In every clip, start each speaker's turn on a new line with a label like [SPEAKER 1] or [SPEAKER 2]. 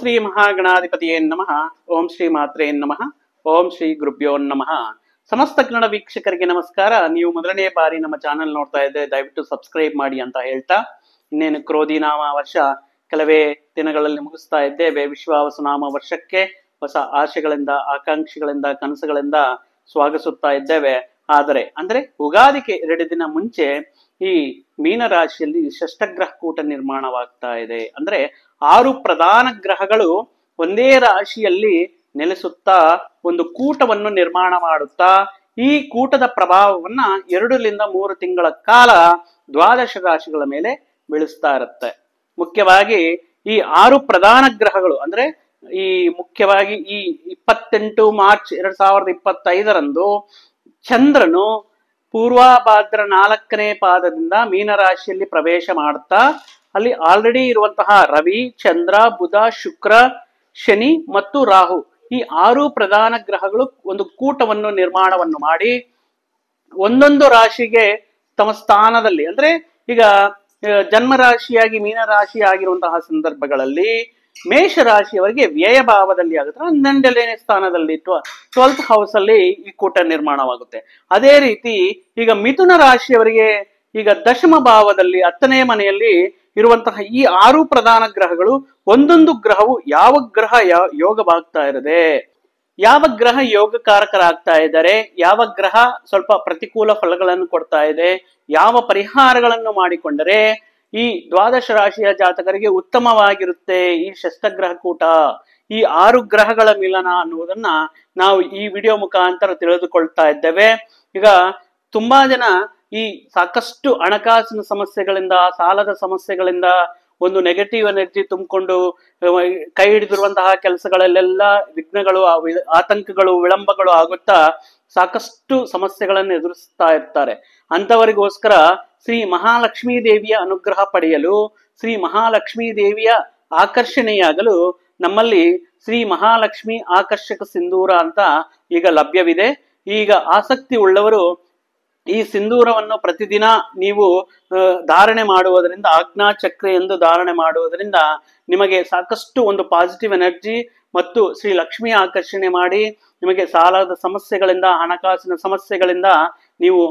[SPEAKER 1] ಶ್ರೀ ಮಹಾಗಣಾಧಿಪತಿಯೇ ನಮಃ. ಓಂ ಶ್ರೀ ಮಾತ್ರೇ ನಮಃ. ಓಂ ಶ್ರೀ ಗುರುಭ್ಯೋ ನಮಃ. ಸಮಸ್ತ ಕನ್ನಡ ವೀಕ್ಷಕರಿಗೆ ನಮಸ್ಕಾರ. ನೀವು ಮೊದಲನೇ ಬಾರಿ ನಮ್ಮ ಚಾನೆಲ್ ನೋಡ್ತಾ ಇದ್ದೆ, ದಯವಿಟ್ಟು ಸಬ್ಸ್ಕ್ರೈಬ್ ಮಾಡಿ ಅಂತ ಹೇಳ್ತಾ, ಇನ್ನೇನು ಕ್ರೋಧಿ ನಾಮ ವರ್ಷ ಕೆಲವೇ ದಿನಗಳಲ್ಲಿ ಮುಗಿಸ್ತಾ ಇದ್ದೇವೆ. ವಿಶ್ವಾವಸು ನಾಮ ವರ್ಷಕ್ಕೆ ಹೊಸ ಆಶೆಗಳಿಂದ, ಆಕಾಂಕ್ಷೆಗಳಿಂದ, ಕನಸುಗಳಿಂದ ಸ್ವಾಗತಿಸುತ್ತಾ ಇದ್ದೇವೆ. ಅಂದ್ರೆ ಉಗಾದಿಗೆ 2 ದಿನ ಮುಂಚೆ ಈ ಮೀನರಾಶಿಯಲ್ಲಿ ಷಷ್ಠಗ್ರಹ ಕೂಟ ನಿರ್ಮಾಣವಾಗ್ತಾ ಇದೆ. ಅಂದ್ರೆ 6 ಪ್ರಧಾನ ಗ್ರಹಗಳು ಒಂದೇ ರಾಶಿಯಲ್ಲಿ ನೆಲೆಸುತ್ತಾ ಒಂದು ಕೂಟವನ್ನು ನಿರ್ಮಾಣ ಮಾಡುತ್ತಾ ಈ ಕೂಟದ ಪ್ರಭಾವವನ್ನ 2 ರಿಂದ 3 ತಿಂಗಳ ಕಾಲ ದ್ವಾದಶ ರಾಶಿಗಳ ಮೇಲೆ ಬೀಳಿಸ್ತಾ ಇರುತ್ತೆ. ಮುಖ್ಯವಾಗಿ ಈ 6 ಪ್ರಧಾನ ಗ್ರಹಗಳು ಅಂದ್ರೆ ಮುಖ್ಯವಾಗಿ ಈ 28 ಮಾರ್ಚ್ 2025 ಚಂದ್ರನು ಪೂರ್ವಭಾದ್ರ 4ನೇ ಪಾದದಿಂದ ಮೀನರಾಶಿಯಲ್ಲಿ ಪ್ರವೇಶ ಮಾಡುತ್ತಾ ಅಲ್ಲಿ ಆಲ್ರೆಡಿ ಇರುವಂತಹ ರವಿ, ಚಂದ್ರ, ಬುಧ, ಶುಕ್ರ, ಶನಿ ಮತ್ತು ರಾಹು ಈ 6 ಪ್ರಧಾನ ಗ್ರಹಗಳು ಒಂದು ಕೂಟವನ್ನು ನಿರ್ಮಾಣವನ್ನು ಮಾಡಿ ಒಂದೊಂದು ರಾಶಿಗೆ ತಮ್ಮ ಸ್ಥಾನದಲ್ಲಿ, ಅಂದ್ರೆ ಈಗ ಜನ್ಮರಾಶಿಯಾಗಿ ಮೀನರಾಶಿ ಆಗಿರುವಂತಹ ಸಂದರ್ಭಗಳಲ್ಲಿ ಮೇಷರಾಶಿಯವರಿಗೆ ವ್ಯಯ ಭಾವದಲ್ಲಿ ಆಗುತ್ತೆ, 12ನೇ ಸ್ಥಾನದಲ್ಲಿ 12th ಹೌಸ್ ಅಲ್ಲಿ ಈ ಕೂಟ ನಿರ್ಮಾಣವಾಗುತ್ತೆ. ಅದೇ ರೀತಿ ಈಗ ಮಿಥುನ ರಾಶಿಯವರಿಗೆ ಈಗ ದಶಮ ಭಾವದಲ್ಲಿ 10ನೇ ಮನೆಯಲ್ಲಿ ಇರುವಂತಹ ಈ 6 ಪ್ರಧಾನ ಗ್ರಹಗಳು ಒಂದೊಂದು ಗ್ರಹವು ಯಾವ ಗ್ರಹ ಯೋಗವಾಗ್ತಾ ಇರದೆ, ಯಾವ ಗ್ರಹ ಯೋಗಕಾರಕರಾಗ್ತಾ ಇದ್ದಾರೆ, ಯಾವ ಗ್ರಹ ಸ್ವಲ್ಪ ಪ್ರತಿಕೂಲ ಫಲಗಳನ್ನು ಕೊಡ್ತಾ ಇದೆ, ಯಾವ ಪರಿಹಾರಗಳನ್ನು ಮಾಡಿಕೊಂಡರೆ ಈ ದ್ವಾದಶ ರಾಶಿಯ ಜಾತಕರಿಗೆ ಉತ್ತಮವಾಗಿರುತ್ತೆ ಈ ಷಷ್ಠಗ್ರಹ ಕೂಟ, ಈ 6 ಗ್ರಹಗಳ ಮಿಲನ ಅನ್ನುವುದನ್ನ ನಾವು ಈ ವಿಡಿಯೋ ಮುಖಾಂತರ ತಿಳಿದುಕೊಳ್ತಾ ಇದ್ದೇವೆ. ಈಗ ತುಂಬಾ ಜನ ಈ ಸಾಕಷ್ಟು ಹಣಕಾಸಿನ ಸಮಸ್ಯೆಗಳಿಂದ, ಸಾಲದ ಸಮಸ್ಯೆಗಳಿಂದ, ಒಂದು ನೆಗೆಟಿವ್ ಎನರ್ಜಿ ತುಂಬಿಕೊಂಡು ಕೈ ಹಿಡಿದಿರುವಂತಹ ಕೆಲಸಗಳಲ್ಲೆಲ್ಲ ವಿಘ್ನಗಳು, ಆತಂಕಗಳು, ವಿಳಂಬಗಳು ಆಗುತ್ತಾ ಸಾಕಷ್ಟು ಸಮಸ್ಯೆಗಳನ್ನು ಎದುರಿಸ್ತಾ ಇರ್ತಾರೆ. ಅಂತವರಿಗೋಸ್ಕರ ಶ್ರೀ ಮಹಾಲಕ್ಷ್ಮೀ ದೇವಿಯ ಅನುಗ್ರಹ ಪಡೆಯಲು, ಶ್ರೀ ಮಹಾಲಕ್ಷ್ಮೀ ದೇವಿಯ ಆಕರ್ಷಣೆಯಾಗಲು ನಮ್ಮಲ್ಲಿ ಶ್ರೀ ಮಹಾಲಕ್ಷ್ಮಿ ಆಕರ್ಷಕ ಸಿಂಧೂರ ಅಂತ ಈಗ ಲಭ್ಯವಿದೆ. ಈಗ ಆಸಕ್ತಿ ಉಳ್ಳವರು ಈ ಸಿಂಧೂರವನ್ನು ಪ್ರತಿದಿನ ನೀವು ಧಾರಣೆ ಮಾಡುವುದರಿಂದ, ಆಜ್ಞಾ ಚಕ್ರ ಎಂದು ಧಾರಣೆ ಮಾಡುವುದರಿಂದ ನಿಮಗೆ ಸಾಕಷ್ಟು ಒಂದು ಪಾಸಿಟಿವ್ ಎನರ್ಜಿ ಮತ್ತು ಶ್ರೀ ಲಕ್ಷ್ಮಿ ಆಕರ್ಷಣೆ ಮಾಡಿ ನಿಮಗೆ ಸಾಲದ ಸಮಸ್ಯೆಗಳಿಂದ, ಹಣಕಾಸಿನ ಸಮಸ್ಯೆಗಳಿಂದ ನೀವು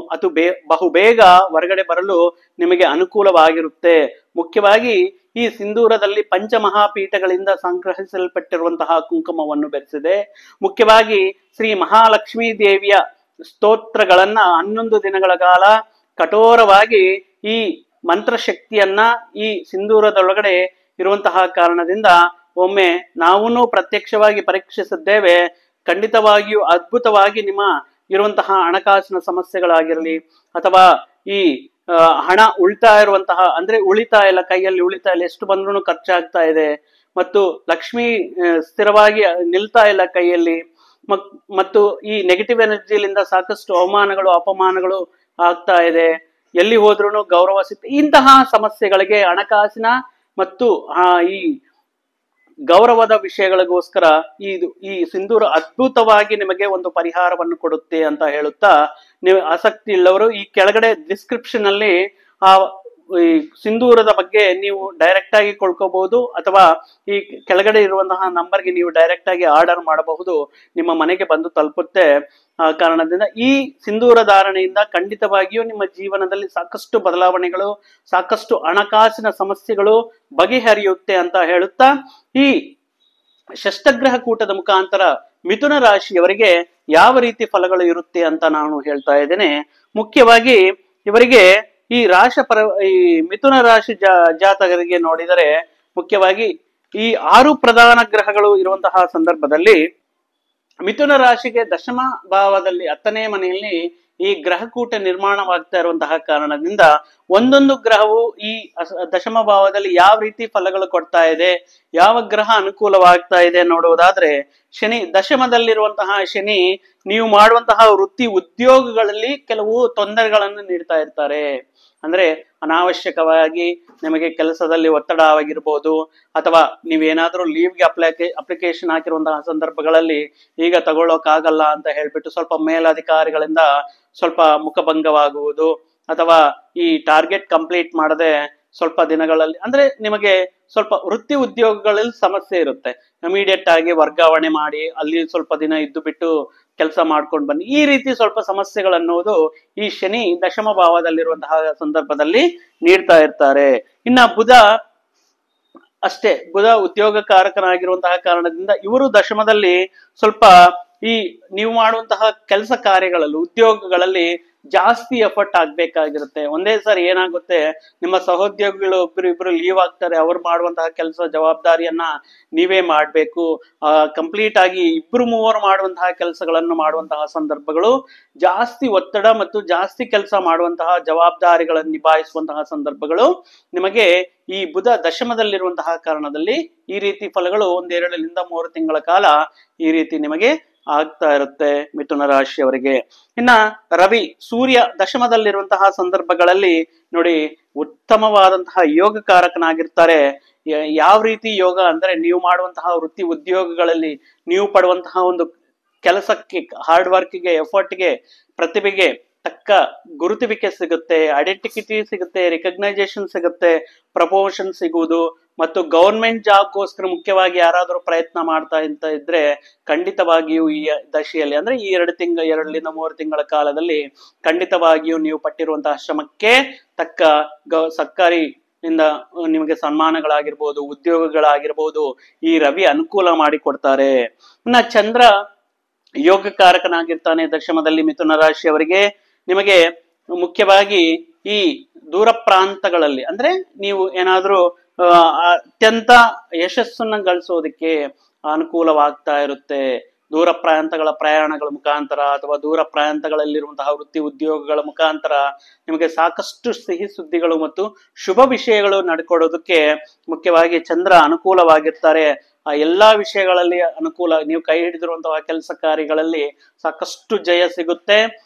[SPEAKER 1] ಬಹುಬೇಗ ಹೊರಗಡೆ ಬರಲು ನಿಮಗೆ ಅನುಕೂಲವಾಗಿರುತ್ತೆ. ಮುಖ್ಯವಾಗಿ ಈ ಸಿಂಧೂರದಲ್ಲಿ ಪಂಚಮಹಾಪೀಠಗಳಿಂದ ಸಂಗ್ರಹಿಸಲ್ಪಟ್ಟಿರುವಂತಹ ಕುಂಕುಮವನ್ನು ಬೆರೆಸಿದೆ. ಮುಖ್ಯವಾಗಿ ಶ್ರೀ ಮಹಾಲಕ್ಷ್ಮೀ ದೇವಿಯ ಸ್ತೋತ್ರಗಳನ್ನ 11 ದಿನಗಳ ಕಾಲ ಕಠೋರವಾಗಿ ಈ ಮಂತ್ರಶಕ್ತಿಯನ್ನ ಈ ಸಿಂಧೂರದೊಳಗಡೆ ಇರುವಂತಹ ಕಾರಣದಿಂದ ಒಮ್ಮೆ ನಾವೂ ಪ್ರತ್ಯಕ್ಷವಾಗಿ ಪರೀಕ್ಷಿಸಿದ್ದೇವೆ. ಖಂಡಿತವಾಗಿಯೂ ಅದ್ಭುತವಾಗಿ ನಿಮ್ಮ ಇರುವಂತಹ ಹಣಕಾಸಿನ ಸಮಸ್ಯೆಗಳಾಗಿರಲಿ ಅಥವಾ ಈ ಹಣ ಉಳಿತಾಯ ಇರುವಂತಹ, ಅಂದ್ರೆ ಉಳಿತಾಯ ಇಲ್ಲ, ಕೈಯಲ್ಲಿ ಉಳಿತಾಯ ಇಲ್ಲ, ಎಷ್ಟು ಬಂದ್ರೂ ಖರ್ಚಾಗ್ತಾ ಇದೆ ಮತ್ತು ಲಕ್ಷ್ಮಿ ಸ್ಥಿರವಾಗಿ ನಿಲ್ತಾ ಇಲ್ಲ ಕೈಯಲ್ಲಿ, ಮತ್ತು ಈ ನೆಗೆಟಿವ್ ಎನರ್ಜಿಲಿಂದ ಸಾಕಷ್ಟು ಅವಮಾನಗಳು, ಅಪಮಾನಗಳು ಆಗ್ತಾ ಇದೆ, ಎಲ್ಲಿ ಹೋದ್ರೂ ಗೌರವ ಇಂತಹ ಸಮಸ್ಯೆಗಳಿಗೆ ಹಣಕಾಸಿನ ಮತ್ತು ಈ ಗೌರವದ ವಿಷಯಗಳಿಗೋಸ್ಕರ ಈ ಸಿಂಧೂರ ಅದ್ಭುತವಾಗಿ ನಿಮಗೆ ಒಂದು ಪರಿಹಾರವನ್ನು ಕೊಡುತ್ತೆ ಅಂತ ಹೇಳುತ್ತಾ, ನೀವು ಆಸಕ್ತಿ ಇಲ್ಲವರು ಈ ಕೆಳಗಡೆ ಡಿಸ್ಕ್ರಿಪ್ಷನ್ ಅಲ್ಲಿ ಈ ಸಿಂಧೂರದ ಬಗ್ಗೆ ನೀವು ಡೈರೆಕ್ಟ್ ಆಗಿ ಕೊಳ್ಳಬಹುದು ಅಥವಾ ಈ ಕೆಳಗಡೆ ಇರುವಂತಹ ನಂಬರ್ಗೆ ನೀವು ಡೈರೆಕ್ಟ್ ಆಗಿ ಆರ್ಡರ್ ಮಾಡಬಹುದು, ನಿಮ್ಮ ಮನೆಗೆ ಬಂದು ತಲುಪುತ್ತೆ. ಆ ಕಾರಣದಿಂದ ಈ ಸಿಂಧೂರ ಧಾರಣೆಯಿಂದ ಖಂಡಿತವಾಗಿಯೂ ನಿಮ್ಮ ಜೀವನದಲ್ಲಿ ಸಾಕಷ್ಟು ಬದಲಾವಣೆಗಳು, ಸಾಕಷ್ಟು ಹಣಕಾಸಿನ ಸಮಸ್ಯೆಗಳು ಬಗೆಹರಿಯುತ್ತೆ ಅಂತ ಹೇಳುತ್ತಾ, ಈ ಷಷ್ಠಗ್ರಹ ಕೂಟದ ಮುಖಾಂತರ ಮಿಥುನ ರಾಶಿಯವರಿಗೆ ಯಾವ ರೀತಿ ಫಲಗಳು ಇರುತ್ತೆ ಅಂತ ನಾನು ಹೇಳ್ತಾ ಇದ್ದೇನೆ. ಮುಖ್ಯವಾಗಿ ಇವರಿಗೆ ಈ ಈ ಮಿಥುನ ರಾಶಿ ಜಾತಕರಿಗೆ ನೋಡಿದರೆ, ಮುಖ್ಯವಾಗಿ ಈ 6 ಪ್ರಧಾನ ಗ್ರಹಗಳು ಇರುವಂತಹ ಸಂದರ್ಭದಲ್ಲಿ ಮಿಥುನ ರಾಶಿಗೆ ದಶಮ ಭಾವದಲ್ಲಿ 10ನೇ ಮನೆಯಲ್ಲಿ ಈ ಗ್ರಹಕೂಟ ನಿರ್ಮಾಣವಾಗ್ತಾ ಇರುವಂತಹ ಕಾರಣದಿಂದ ಒಂದೊಂದು ಗ್ರಹವು ಈ ದಶಮ ಭಾವದಲ್ಲಿ ಯಾವ ರೀತಿ ಫಲಗಳು ಕೊಡ್ತಾ ಇದೆ, ಯಾವ ಗ್ರಹ ಅನುಕೂಲವಾಗ್ತಾ ಇದೆ ನೋಡುವುದಾದ್ರೆ, ಶನಿ ದಶಮದಲ್ಲಿರುವಂತಹ ಶನಿ ನೀವು ಮಾಡುವಂತಹ ವೃತ್ತಿ ಉದ್ಯೋಗಗಳಲ್ಲಿ ಕೆಲವು ತೊಂದರೆಗಳನ್ನು ನೀಡ್ತಾ ಇರ್ತಾರೆ. ಅಂದ್ರೆ ಅನಾವಶ್ಯಕವಾಗಿ ನಿಮಗೆ ಕೆಲಸದಲ್ಲಿ ಒತ್ತಡ ಆಗಿರ್ಬೋದು, ಅಥವಾ ನೀವೇನಾದ್ರೂ ಲೀವ್ಗೆ ಅಪ್ಲಿಕೇಶನ್ ಹಾಕಿರುವಂತಹ ಸಂದರ್ಭಗಳಲ್ಲಿ ಈಗ ತಗೊಳ್ಳೋಕಾಗಲ್ಲ ಅಂತ ಹೇಳ್ಬಿಟ್ಟು ಸ್ವಲ್ಪ ಮೇಲಧಿಕಾರಿಗಳಿಂದ ಸ್ವಲ್ಪ ಮುಖಭಂಗವಾಗುವುದು, ಅಥವಾ ಈ ಟಾರ್ಗೆಟ್ ಕಂಪ್ಲೀಟ್ ಮಾಡದೆ ಸ್ವಲ್ಪ ದಿನಗಳಲ್ಲಿ, ಅಂದ್ರೆ ನಿಮಗೆ ಸ್ವಲ್ಪ ವೃತ್ತಿ ಉದ್ಯೋಗಗಳಲ್ಲಿ ಸಮಸ್ಯೆ ಇರುತ್ತೆ. ಇಮಿಡಿಯೇಟ್ ಆಗಿ ವರ್ಗಾವಣೆ ಮಾಡಿ ಅಲ್ಲಿ ಸ್ವಲ್ಪ ದಿನ ಇದ್ದು ಬಿಟ್ಟು ಕೆಲಸ ಮಾಡ್ಕೊಂಡು ಬನ್ನಿ, ಈ ರೀತಿ ಸ್ವಲ್ಪ ಸಮಸ್ಯೆಗಳನ್ನುವುದು ಈ ಶನಿ ದಶಮ ಭಾವದಲ್ಲಿರುವಂತಹ ಸಂದರ್ಭದಲ್ಲಿ ನೀಡ್ತಾ ಇರ್ತಾರೆ. ಇನ್ನ ಬುಧ ಅಷ್ಟೇ, ಬುಧ ಉದ್ಯೋಗಕಾರಕನಾಗಿರುವಂತಹ ಕಾರಣದಿಂದ ಇವರು ದಶಮದಲ್ಲಿ ಸ್ವಲ್ಪ ಈ ನೀವು ಮಾಡುವಂತಹ ಕೆಲಸ ಕಾರ್ಯಗಳಲ್ಲಿ ಉದ್ಯೋಗಗಳಲ್ಲಿ ಜಾಸ್ತಿ ಎಫರ್ಟ್ ಆಗ್ಬೇಕಾಗಿರುತ್ತೆ. ಒಂದೇ ಸಾರಿ ಏನಾಗುತ್ತೆ, ನಿಮ್ಮ ಸಹೋದ್ಯೋಗಿಗಳು ಇಬ್ರು ಲೀವ್ ಆಗ್ತಾರೆ, ಅವ್ರು ಮಾಡುವಂತಹ ಕೆಲಸ ಜವಾಬ್ದಾರಿಯನ್ನ ನೀವೇ ಮಾಡ್ಬೇಕು. ಕಂಪ್ಲೀಟ್ ಆಗಿ ಇಬ್ರು ಮೂವರು ಮಾಡುವಂತಹ ಕೆಲಸಗಳನ್ನು ಮಾಡುವಂತಹ ಸಂದರ್ಭಗಳು, ಜಾಸ್ತಿ ಒತ್ತಡ ಮತ್ತು ಜಾಸ್ತಿ ಕೆಲಸ ಮಾಡುವಂತಹ ಜವಾಬ್ದಾರಿಗಳನ್ನು ನಿಭಾಯಿಸುವಂತಹ ಸಂದರ್ಭಗಳು ನಿಮಗೆ ಈ ಬುಧ ದಶಮದಲ್ಲಿರುವಂತಹ ಕಾರಣದಲ್ಲಿ ಈ ರೀತಿ ಫಲಗಳು 1-2 ತಿಂಗಳ ಕಾಲ ಈ ರೀತಿ ನಿಮಗೆ ಆಗ್ತಾ ಇರುತ್ತೆ ಮಿಥುನ ರಾಶಿಯವರಿಗೆ. ಇನ್ನ ರವಿ ಸೂರ್ಯ ದಶಮದಲ್ಲಿರುವಂತಹ ಸಂದರ್ಭಗಳಲ್ಲಿ ನೋಡಿ ಉತ್ತಮವಾದಂತಹ ಯೋಗಕಾರಕನಾಗಿರ್ತಾರೆ. ಯಾವ ರೀತಿ ಯೋಗ ಅಂದ್ರೆ, ನೀವು ಮಾಡುವಂತಹ ವೃತ್ತಿ ಉದ್ಯೋಗಗಳಲ್ಲಿ ನೀವು ಪಡುವಂತಹ ಒಂದು ಕೆಲಸಕ್ಕೆ, ಹಾರ್ಡ್ ವರ್ಕ್ಗೆ, ಎಫರ್ಟ್ಗೆ, ಪ್ರತಿಭೆಗೆ ತಕ್ಕ ಗುರುತಿವಿಕೆ ಸಿಗುತ್ತೆ, ಐಡೆಂಟಿಟಿ ಸಿಗುತ್ತೆ, ರಿಕಗ್ನೈಸೇಷನ್ ಸಿಗುತ್ತೆ, ಪ್ರಮೋಷನ್ ಸಿಗುವುದು ಮತ್ತು ಗೌರ್ಮೆಂಟ್ ಜಾಬ್ಗೋಸ್ಕರ ಮುಖ್ಯವಾಗಿ ಯಾರಾದರೂ ಪ್ರಯತ್ನ ಮಾಡ್ತಾ ಇದ್ರೆ ಖಂಡಿತವಾಗಿಯೂ ಈ ದಶೆಯಲ್ಲಿ ಅಂದ್ರೆ ಈ 2-3 ತಿಂಗಳ ಕಾಲದಲ್ಲಿ ಖಂಡಿತವಾಗಿಯೂ ನೀವು ಪಟ್ಟಿರುವಂತಹ ಶ್ರಮಕ್ಕೆ ತಕ್ಕ ಸರ್ಕಾರಿ ಇಂದ ನಿಮಗೆ ಸನ್ಮಾನಗಳಾಗಿರ್ಬೋದು, ಉದ್ಯೋಗಗಳಾಗಿರ್ಬೋದು ಈ ರವಿ ಅನುಕೂಲ ಮಾಡಿ ಕೊಡ್ತಾರೆ. ಇನ್ನ ಚಂದ್ರ ಯೋಗಕಾರಕನಾಗಿರ್ತಾನೆ ದಶಮದಲ್ಲಿ ಮಿಥುನ ರಾಶಿಯವರಿಗೆ. ನಿಮಗೆ ಮುಖ್ಯವಾಗಿ ಈ ದೂರ ಪ್ರಾಂತಗಳಲ್ಲಿ ಅಂದ್ರೆ ನೀವು ಏನಾದ್ರೂ ಅತ್ಯಂತ ಯಶಸ್ಸನ್ನ ಗಳಿಸೋದಕ್ಕೆ ಅನುಕೂಲವಾಗ್ತಾ ಇರುತ್ತೆ. ದೂರ ಪ್ರಾಂತಗಳ ಪ್ರಯಾಣಗಳ ಮುಖಾಂತರ ಅಥವಾ ದೂರ ಪ್ರಾಂತಗಳಲ್ಲಿರುವಂತಹ ವೃತ್ತಿ ಉದ್ಯೋಗಗಳ ಮುಖಾಂತರ ನಿಮಗೆ ಸಾಕಷ್ಟು ಸಿಹಿ ಸುದ್ದಿಗಳು ಮತ್ತು ಶುಭ ವಿಷಯಗಳು ನಡ್ಕೊಡೋದಕ್ಕೆ ಮುಖ್ಯವಾಗಿ ಚಂದ್ರ ಅನುಕೂಲವಾಗಿರ್ತಾರೆ. ಆ ಎಲ್ಲಾ ವಿಷಯಗಳಲ್ಲಿ ಅನುಕೂಲ, ನೀವು ಕೈ ಹಿಡಿದಿರುವಂತಹ ಕೆಲಸ ಕಾರ್ಯಗಳಲ್ಲಿ ಸಾಕಷ್ಟು ಜಯ ಸಿಗುತ್ತೆ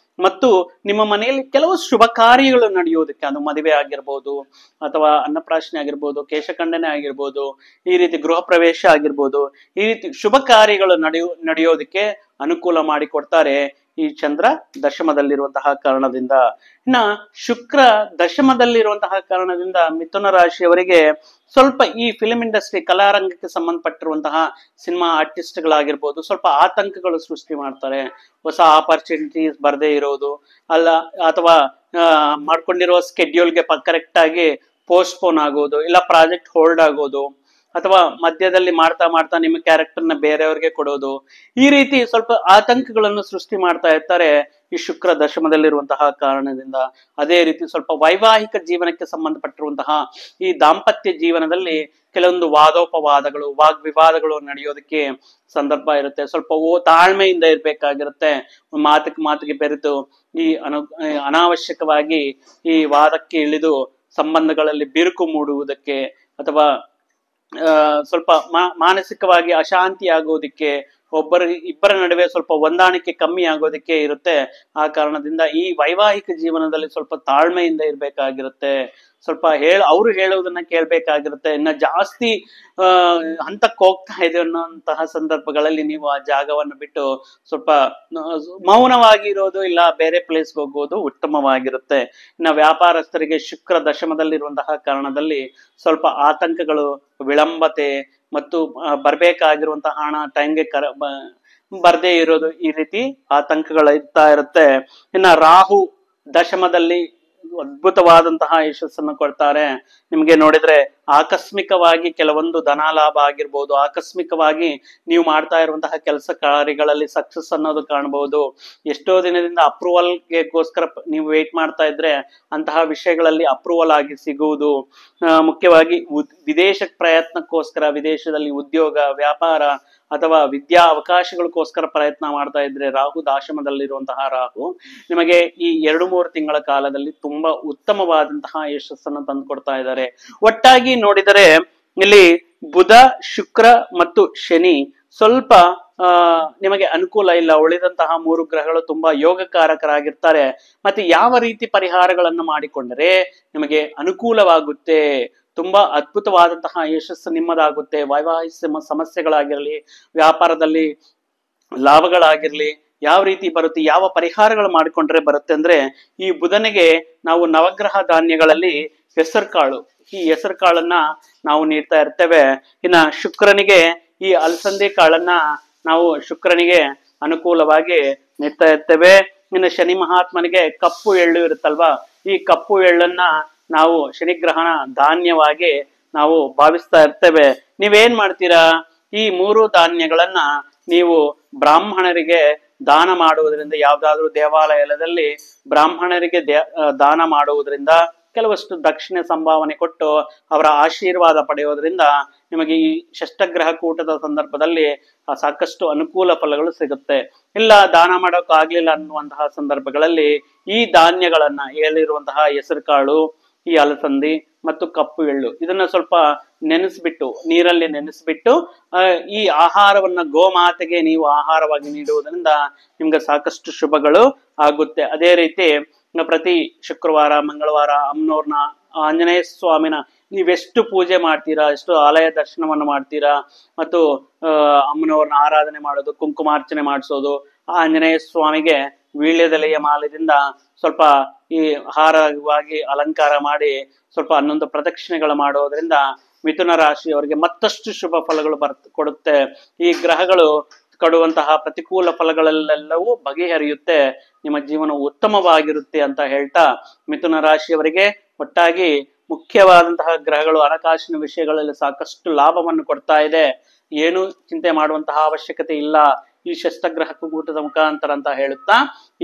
[SPEAKER 1] ಮತ್ತು ನಿಮ್ಮ ಮನೆಯಲ್ಲಿ ಕೆಲವು ಶುಭ ಕಾರ್ಯಗಳು ನಡೆಯೋದಕ್ಕೆ, ಅದು ಮದುವೆ ಆಗಿರ್ಬೋದು ಅಥವಾ ಅನ್ನಪ್ರಾಶನೆ ಆಗಿರ್ಬೋದು, ಕೇಶಖಂಡನೆ ಆಗಿರ್ಬೋದು, ಈ ರೀತಿ ಗೃಹ ಪ್ರವೇಶ ಆಗಿರ್ಬೋದು, ಈ ರೀತಿ ಶುಭ ಕಾರ್ಯಗಳು ನಡೆಯೋದಕ್ಕೆ ಅನುಕೂಲ ಮಾಡಿಕೊಡ್ತಾರೆ ಈ ಚಂದ್ರ ದಶಮದಲ್ಲಿರುವಂತಹ ಕಾರಣದಿಂದ. ಇನ್ನ ಶುಕ್ರ ದಶಮದಲ್ಲಿರುವಂತಹ ಕಾರಣದಿಂದ ಮಿಥುನ ರಾಶಿಯವರಿಗೆ ಸ್ವಲ್ಪ ಈ ಫಿಲ್ಮ್ ಇಂಡಸ್ಟ್ರಿ, ಕಲಾರಂಗಕ್ಕೆ ಸಂಬಂಧಪಟ್ಟಿರುವಂತಹ ಸಿನಿಮಾ ಆರ್ಟಿಸ್ಟ್ಗಳಾಗಿರ್ಬೋದು ಸ್ವಲ್ಪ ಆತಂಕಗಳು ಸೃಷ್ಟಿ ಮಾಡ್ತಾರೆ. ಹೊಸ ಆಪರ್ಚುನಿಟೀಸ್ ಬರದೇ ಇರೋದು ಅಲ್ಲ, ಅಥವಾ ಮಾಡ್ಕೊಂಡಿರೋ ಸ್ಕೆಡ್ಯೂಲ್ಗೆ ಕರೆಕ್ಟ್ ಆಗಿ ಪೋಸ್ಟ್ಪೋನ್ ಆಗೋದು, ಇಲ್ಲ ಪ್ರಾಜೆಕ್ಟ್ ಹೋಲ್ಡ್ ಆಗೋದು, ಅಥವಾ ಮಧ್ಯದಲ್ಲಿ ಮಾಡ್ತಾ ನಿಮ್ಮ ಕ್ಯಾರೆಕ್ಟರ್ನ ಬೇರೆಯವ್ರಿಗೆ ಕೊಡೋದು, ಈ ರೀತಿ ಸ್ವಲ್ಪ ಆತಂಕಗಳನ್ನು ಸೃಷ್ಟಿ ಮಾಡ್ತಾ ಇರ್ತಾರೆ ಈ ಶುಕ್ರ ದಶಮದಲ್ಲಿರುವಂತಹ ಕಾರಣದಿಂದ. ಅದೇ ರೀತಿ ಸ್ವಲ್ಪ ವೈವಾಹಿಕ ಜೀವನಕ್ಕೆ ಸಂಬಂಧಪಟ್ಟಿರುವಂತಹ ಈ ದಾಂಪತ್ಯ ಜೀವನದಲ್ಲಿ ಕೆಲವೊಂದು ವಾದೋಪವಾದಗಳು, ವಾಗ್ವಿವಾದಗಳು ನಡೆಯೋದಕ್ಕೆ ಸಂದರ್ಭ ಇರುತ್ತೆ. ಸ್ವಲ್ಪ ತಾಳ್ಮೆಯಿಂದ ಇರ್ಬೇಕಾಗಿರುತ್ತೆ. ಮಾತಿಗೆ ಬೆರೆತು ಈ ಅನಾವಶ್ಯಕವಾಗಿ ಈ ವಾದಕ್ಕೆ ಇಳಿದು ಸಂಬಂಧಗಳಲ್ಲಿ ಬಿರುಕು ಮೂಡುವುದಕ್ಕೆ ಅಥವಾ ಸ್ವಲ್ಪ ಮಾನಸಿಕವಾಗಿ ಅಶಾಂತಿ ಆಗೋದಿಕ್ಕೆ, ಇಬ್ಬರ ನಡುವೆ ಸ್ವಲ್ಪ ಹೊಂದಾಣಿಕೆ ಕಮ್ಮಿ ಆಗೋದಕ್ಕೆ ಇರುತ್ತೆ. ಆ ಕಾರಣದಿಂದ ಈ ವೈವಾಹಿಕ ಜೀವನದಲ್ಲಿ ಸ್ವಲ್ಪ ತಾಳ್ಮೆಯಿಂದ ಇರ್ಬೇಕಾಗಿರುತ್ತೆ. ಸ್ವಲ್ಪ ಅವ್ರು ಹೇಳೋದನ್ನ ಕೇಳ್ಬೇಕಾಗಿರುತ್ತೆ. ಇನ್ನ ಜಾಸ್ತಿ ಹಂತಕ್ಕೆ ಹೋಗ್ತಾ ಇದೆ ಅನ್ನೋಂತಹ ಸಂದರ್ಭಗಳಲ್ಲಿ ನೀವು ಆ ಜಾಗವನ್ನು ಬಿಟ್ಟು ಸ್ವಲ್ಪ ಮೌನವಾಗಿ ಇರೋದು, ಇಲ್ಲ ಬೇರೆ ಪ್ಲೇಸ್ಗೆ ಹೋಗೋದು ಉತ್ತಮವಾಗಿರುತ್ತೆ. ಇನ್ನು ವ್ಯಾಪಾರಸ್ಥರಿಗೆ ಶುಕ್ರ ದಶಮದಲ್ಲಿರುವಂತಹ ಕಾರಣದಲ್ಲಿ ಸ್ವಲ್ಪ ಆತಂಕಗಳು, ವಿಳಂಬತೆ ಮತ್ತು ಬರ್ಬೇಕಾಗಿರುವಂತಹ ಹಣ ಟೈಮ್ಗೆ ಬರ್ದೇ ಇರೋದು, ಈ ರೀತಿ ಆತಂಕಗಳು ಇರ್ತಾ ಇರುತ್ತೆ. ಇನ್ನ ರಾಹು ದಶಮದಲ್ಲಿ ಅದ್ಭುತವಾದಂತಹ ಯಶಸ್ಸನ್ನು ಕೊಡ್ತಾರೆ. ನಿಮ್ಗೆ ನೋಡಿದ್ರೆ ಆಕಸ್ಮಿಕವಾಗಿ ಕೆಲವೊಂದು ಧನ ಲಾಭ ಆಗಿರ್ಬೋದು, ಆಕಸ್ಮಿಕವಾಗಿ ನೀವು ಮಾಡ್ತಾ ಇರುವಂತಹ ಕೆಲಸ ಕಾರ್ಯಗಳಲ್ಲಿ ಸಕ್ಸಸ್ ಅನ್ನೋದು ಕಾಣಬಹುದು. ಎಷ್ಟೋ ದಿನದಿಂದ ಅಪ್ರೂವಲ್ಗೆಗೋಸ್ಕರ ನೀವು ವೇಟ್ ಮಾಡ್ತಾ ಇದ್ರೆ ಅಂತಹ ವಿಷಯಗಳಲ್ಲಿ ಅಪ್ರೂವಲ್ ಆಗಿ ಸಿಗುವುದು. ಮುಖ್ಯವಾಗಿ ವಿದೇಶ ಪ್ರಯತ್ನಕ್ಕೋಸ್ಕರ, ವಿದೇಶದಲ್ಲಿ ಉದ್ಯೋಗ, ವ್ಯಾಪಾರ ಅಥವಾ ವಿದ್ಯಾ ಅವಕಾಶಗಳಿಗೋಸ್ಕರ ಪ್ರಯತ್ನ ಮಾಡ್ತಾ ಇದ್ರೆ ರಾಹು ದಾಶಮದಲ್ಲಿರುವಂತಹ ರಾಹು ನಿಮಗೆ ಈ 2-3 ತಿಂಗಳ ಕಾಲದಲ್ಲಿ ತುಂಬಾ ಉತ್ತಮವಾದಂತಹ ಯಶಸ್ಸನ್ನು ತಂದುಕೊಡ್ತಾ ಇದ್ದಾರೆ. ಒಟ್ಟಾಗಿ ನೋಡಿದರೆ ಇಲ್ಲಿ ಬುಧ, ಶುಕ್ರ ಮತ್ತು ಶನಿ ಸ್ವಲ್ಪ ನಿಮಗೆ ಅನುಕೂಲ ಇಲ್ಲ. ಉಳಿದಂತಹ 3 ಗ್ರಹಗಳು ತುಂಬಾ ಯೋಗಕಾರಕರಾಗಿರ್ತಾರೆ. ಮತ್ತೆ ಯಾವ ರೀತಿ ಪರಿಹಾರಗಳನ್ನು ಮಾಡಿಕೊಂಡರೆ ನಿಮಗೆ ಅನುಕೂಲವಾಗುತ್ತೆ, ತುಂಬಾ ಅದ್ಭುತವಾದಂತಹ ಯಶಸ್ಸು ನಿಮ್ಮದಾಗುತ್ತೆ. ವೈವಾಹಿಕ ಸಮಸ್ಯೆಗಳಾಗಿರಲಿ, ವ್ಯಾಪಾರದಲ್ಲಿ ಲಾಭಗಳಾಗಿರ್ಲಿ, ಯಾವ ರೀತಿ ಬರುತ್ತೆ, ಯಾವ ಪರಿಹಾರಗಳು ಮಾಡಿಕೊಂಡ್ರೆ ಬರುತ್ತೆ ಅಂದ್ರೆ, ಈ ಬುಧನಿಗೆ ನಾವು ನವಗ್ರಹ ಧಾನ್ಯಗಳಲ್ಲಿ ಹೆಸರು ಕಾಳು, ಈ ಹೆಸರು ಕಾಳನ್ನ ನಾವು ನೀಡ್ತಾ ಇರ್ತೇವೆ. ಇನ್ನ ಶುಕ್ರನಿಗೆ ಈ ಅಲಸಂದಿ ಕಾಳನ್ನ ನಾವು ಶುಕ್ರನಿಗೆ ಅನುಕೂಲವಾಗಿ ನೀಡ್ತಾ ಇರ್ತೇವೆ. ಇನ್ನು ಶನಿ ಮಹಾತ್ಮನಿಗೆ ಕಪ್ಪು ಎಳ್ಳು ಇರುತ್ತಲ್ವಾ, ಈ ಕಪ್ಪು ಎಳ್ಳನ್ನ ನಾವು ಶನಿಗ್ರಹಣ ಧಾನ್ಯವಾಗಿ ನಾವು ಭಾವಿಸ್ತಾ ಇರ್ತೇವೆ. ನೀವೇನ್ ಮಾಡ್ತೀರಾ, ಈ 3 ಧಾನ್ಯಗಳನ್ನ ನೀವು ಬ್ರಾಹ್ಮಣರಿಗೆ ದಾನ ಮಾಡುವುದರಿಂದ, ಯಾವ್ದಾದ್ರು ದೇವಾಲಯದಲ್ಲಿ ಬ್ರಾಹ್ಮಣರಿಗೆ ದಾನ ಮಾಡುವುದರಿಂದ, ಕೆಲವಷ್ಟು ದಕ್ಷಿಣೆ ಸಂಭಾವನೆ ಕೊಟ್ಟು ಅವರ ಆಶೀರ್ವಾದ ಪಡೆಯೋದ್ರಿಂದ ನಿಮಗೆ ಈ ಷಷ್ಠಗ್ರಹ ಕೂಟದ ಸಂದರ್ಭದಲ್ಲಿ ಸಾಕಷ್ಟು ಅನುಕೂಲ ಫಲಗಳು ಸಿಗುತ್ತೆ. ಇಲ್ಲ ದಾನ ಮಾಡೋಕ್ ಆಗ್ಲಿಲ್ಲ ಅನ್ನುವಂತಹ ಸಂದರ್ಭಗಳಲ್ಲಿ ಈ ಧಾನ್ಯಗಳನ್ನ, ಹೇಳಿರುವಂತಹ ಹೆಸರು ಕಾಳು, ಈ ಅಲಸಂದಿ ಮತ್ತು ಕಪ್ಪು ಎಳ್ಳು, ಇದನ್ನ ಸ್ವಲ್ಪ ನೆನೆಸ್ಬಿಟ್ಟು, ನೀರಲ್ಲಿ ನೆನೆಸ್ಬಿಟ್ಟು ಈ ಆಹಾರವನ್ನ ಗೋಮಾತೆಗೆ ನೀವು ಆಹಾರವಾಗಿ ನೀಡುವುದರಿಂದ ನಿಮ್ಗೆ ಸಾಕಷ್ಟು ಶುಭಗಳು ಆಗುತ್ತೆ. ಅದೇ ರೀತಿ ಪ್ರತಿ ಶುಕ್ರವಾರ, ಮಂಗಳವಾರ ಅಮ್ಮನವ್ರನ್ನ, ಆಂಜನೇಯ ಸ್ವಾಮಿನ ನೀವೆಷ್ಟು ಪೂಜೆ ಮಾಡ್ತೀರಾ, ಎಷ್ಟು ಆಲಯ ದರ್ಶನವನ್ನು ಮಾಡ್ತೀರಾ, ಮತ್ತು ಅಮ್ಮನವ್ರನ್ನ ಆರಾಧನೆ ಮಾಡೋದು, ಕುಂಕುಮಾರ್ಚನೆ ಮಾಡಿಸೋದು, ಆಂಜನೇಯ ಸ್ವಾಮಿಗೆ ವೀಳ್ಯದೆಲೆಯ ಮಾಲೆಯಿಂದ ಸ್ವಲ್ಪ ಈ ಹಾರವಾಗಿ ಅಲಂಕಾರ ಮಾಡಿ ಸ್ವಲ್ಪ 11 ಪ್ರದಕ್ಷಿಣೆಗಳು ಮಾಡೋದ್ರಿಂದ ಮಿಥುನ ರಾಶಿಯವರಿಗೆ ಮತ್ತಷ್ಟು ಶುಭ ಫಲಗಳು ಕೊಡುತ್ತೆ. ಈ ಗ್ರಹಗಳು ಕೊಡುವಂತಹ ಪ್ರತಿಕೂಲ ಫಲಗಳಲ್ಲೆಲ್ಲವೂ ಬಗೆಹರಿಯುತ್ತೆ, ನಿಮ್ಮ ಜೀವನ ಉತ್ತಮವಾಗಿರುತ್ತೆ ಅಂತ ಹೇಳ್ತಾ, ಮಿಥುನ ರಾಶಿಯವರಿಗೆ ಒಟ್ಟಾಗಿ ಮುಖ್ಯವಾದಂತಹ ಗ್ರಹಗಳು ಹಣಕಾಸಿನ ವಿಷಯಗಳಲ್ಲಿ ಸಾಕಷ್ಟು ಲಾಭವನ್ನು ಕೊಡ್ತಾ ಇದೆ. ಏನು ಚಿಂತೆ ಮಾಡುವಂತಹ ಅವಶ್ಯಕತೆ ಇಲ್ಲ ಈ ಷಷ್ಠಗ್ರಹ ಕೂಟದ ಮುಖಾಂತರ ಅಂತ ಹೇಳುತ್ತಾ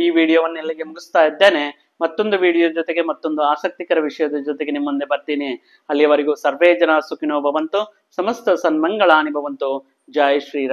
[SPEAKER 1] ಈ ವಿಡಿಯೋವನ್ನು ಇಲ್ಲಿಗೆ ಮುಗಿಸ್ತಾ ಇದ್ದೇನೆ. ಮತ್ತೊಂದು ವಿಡಿಯೋ ಜೊತೆಗೆ, ಮತ್ತೊಂದು ಆಸಕ್ತಿಕರ ವಿಷಯದ ಜೊತೆಗೆ ನಿಮ್ಮ ಮುಂದೆ ಬರ್ತೀನಿ. ಅಲ್ಲಿಯವರೆಗೂ ಸರ್ವೇ ಜನ ಸುಖಿನೋ ಭವಂತು, ಸಮಸ್ತ ಸನ್ಮಂಗಳಾನಿ ಭವಂತು. ಜೈ ಶ್ರೀರಾಮ್.